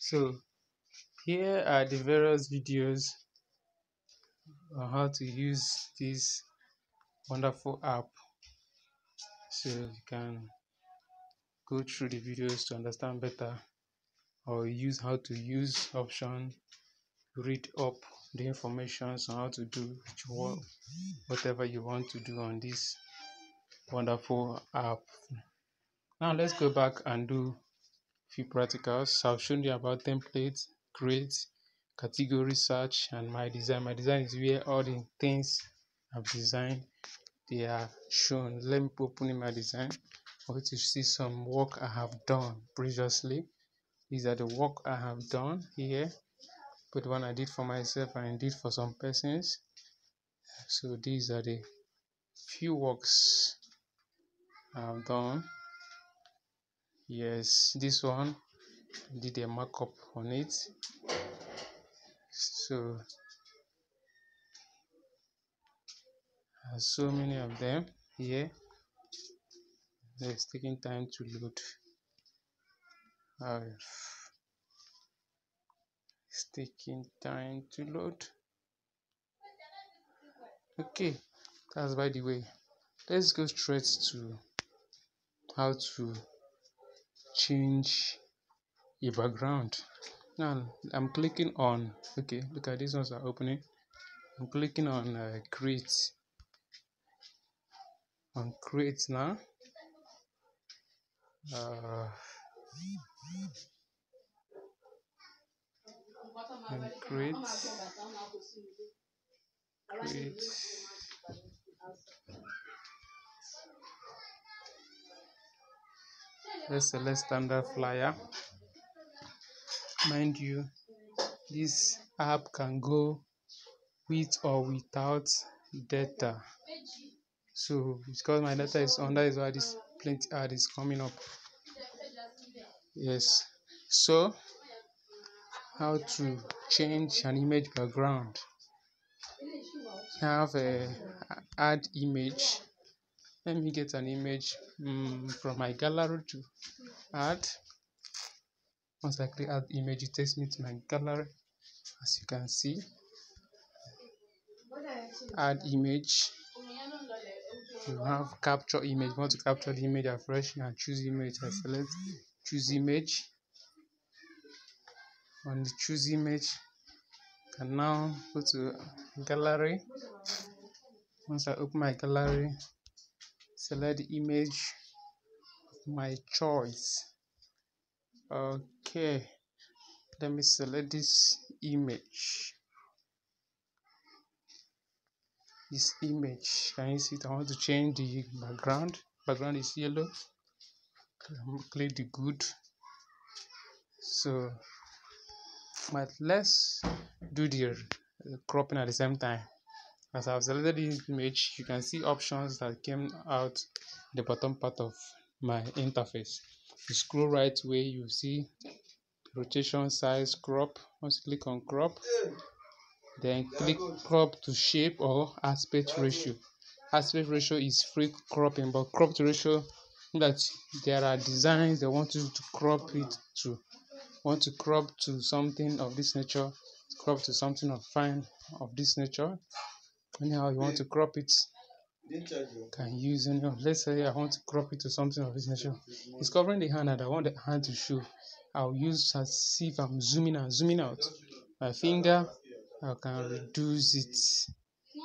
So here are the various videos on how to use this wonderful app. So you can go through the videos to understand better, or use how to use option, read up the information on how to do whatever you want to do on this wonderful app. Now let's go back and do few practicals. I've shown you about templates, create, category search, and my design. My design is where all the things I've designed, they are shown. Let me open in my design for you to see some work I have done previously. These are the work I have done here, but the one I did for myself and I did for some persons. So these are the few works I've done. Yes, this one I did a markup on it. So so many of them here. It's taking time to load. It's taking time to load. Okay, that's by the way. Let's go straight to how to change a background. Now I'm clicking on, okay, look at these ones are opening. I'm clicking on create now. And create. Let's select standard flyer. Mind you, this app can go with or without data. So because my data is on, that is why this plenty ad is coming up. Yes. So how to change an image background? Have a add image. Let me get an image from my gallery to add. Once I click add image, it takes me to my gallery. As you can see, add image. You have capture image. You want to capture the image afresh and choose image. I select choose image. On the choose image, I can now go to gallery. Once I open my gallery, select the image of my choice. Okay, let me select this image. Can you see it? I want to change the background. Background is yellow. Click the good. So but let's do the cropping at the same time. As I've selected this image, you can see options that came out the bottom part of my interface. You scroll right way, you see rotation, size, crop. Once you click on crop, then click crop to shape or aspect ratio. Aspect ratio is free cropping, but crop to ratio, that there are designs they want you to crop it to. Want to crop to something of this nature, crop to something of fine of this nature. Anyhow you want to crop it, can use any of. Let's say I want to crop it to something of this nature. It's covering the hand and I want the hand to show. I'll use as see if I'm zooming and zooming out. My finger, I can reduce it.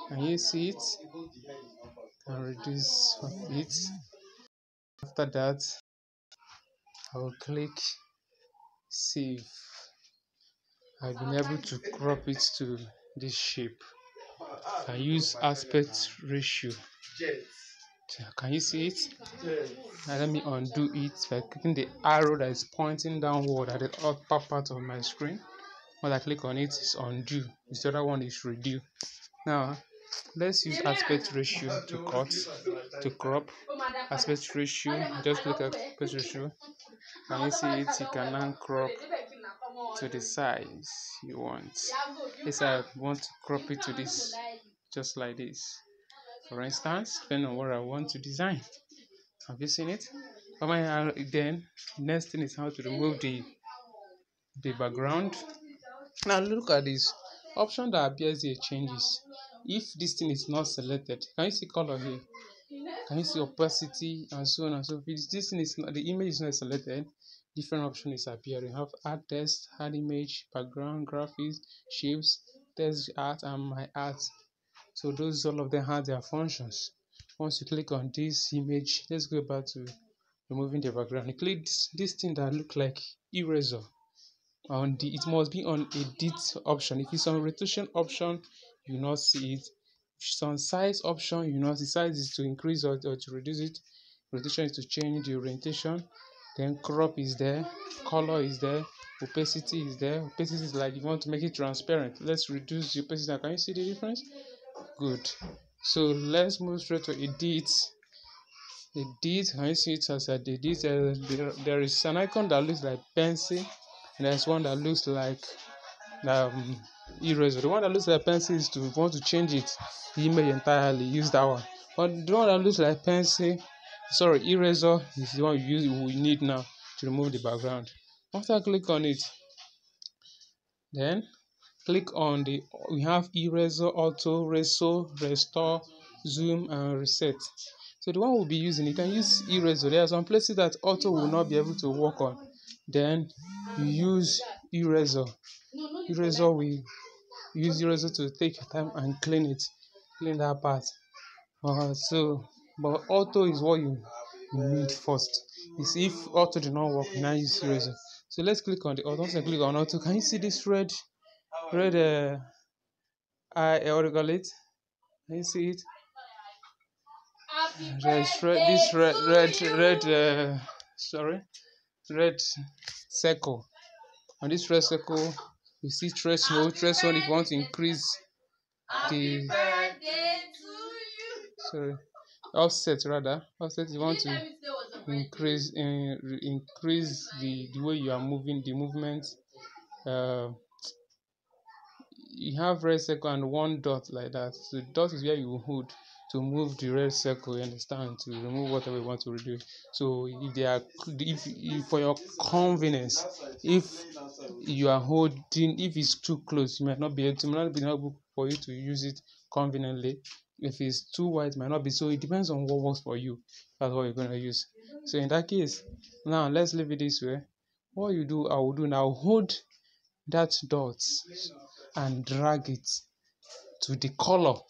Can you see it? Can reduce it. After that, I will click save. I've been able to crop it to this shape. I use aspect ratio. Can you see it? Now let me undo it by clicking the arrow that is pointing downward at the upper part of my screen. When I click on it, it's undo. The other one is redo. Now let's use aspect ratio to crop. Aspect ratio, just click aspect ratio. Can you see it? You can now crop to the size you want. Yes, I want to crop it to this, just like this. For instance, depending on what I want to design. Have you seen it? Then next thing is how to remove the the background. Now look at this option that appears here changes. If this thing is not selected, can you see color here? Can you see opacity and so on and so forth? If this thing is not, the image is not selected, different option is appearing. You have add text, add image, background, graphics, shapes, text art, and my art. So those all of them have their functions. Once you click on this image, let's go back to removing the background. You click this thing that look like eraser on the, it must be on edit option. If it's on rotation option, you will not see it. If it's on size option, you know the size is to increase or to reduce it. Rotation is to change the orientation. Then crop is there, color is there, opacity is there. Opacity is like you want to make it transparent. Let's reduce the opacity. Now, can you see the difference? Good. So let's move straight to edit. Edit, can you see it as I did it? There is an icon that looks like pencil, and there's one that looks like eraser. The one that looks like pencil is to want to change it, the image entirely, use that one. But the one that looks like pencil, sorry, eraser is the one we need now to remove the background. Once I click on it, then click on the, we have eraser, auto, restore, zoom, and reset. So the one we'll be using, you can use eraser. There are some places that auto will not be able to work on. Then you use eraser. Eraser, we use eraser to take your time and clean it, clean that part. But auto is what you need first. Is if auto do not work, now use eraser. So let's click on the auto. Once I click on auto, can you see this red what do you call it? Can you see it? Red circle. On this red circle, you see threshold. Threshold if you want to increase the offset rather. Offset if you want to increase the way you are moving, the movement. You have red circle and one dot like that. So the dot is where you hold to move the red circle, you understand, to remove whatever you want to reduce. So if they are, if for your convenience, if you are holding, if it's too close, you might not be able for you to use it conveniently. If it's too wide, it might not be. So it depends on what works for you. That's what you're going to use. So in that case, now let's leave it this way. What you do, I will do now, hold that dot and drag it to the color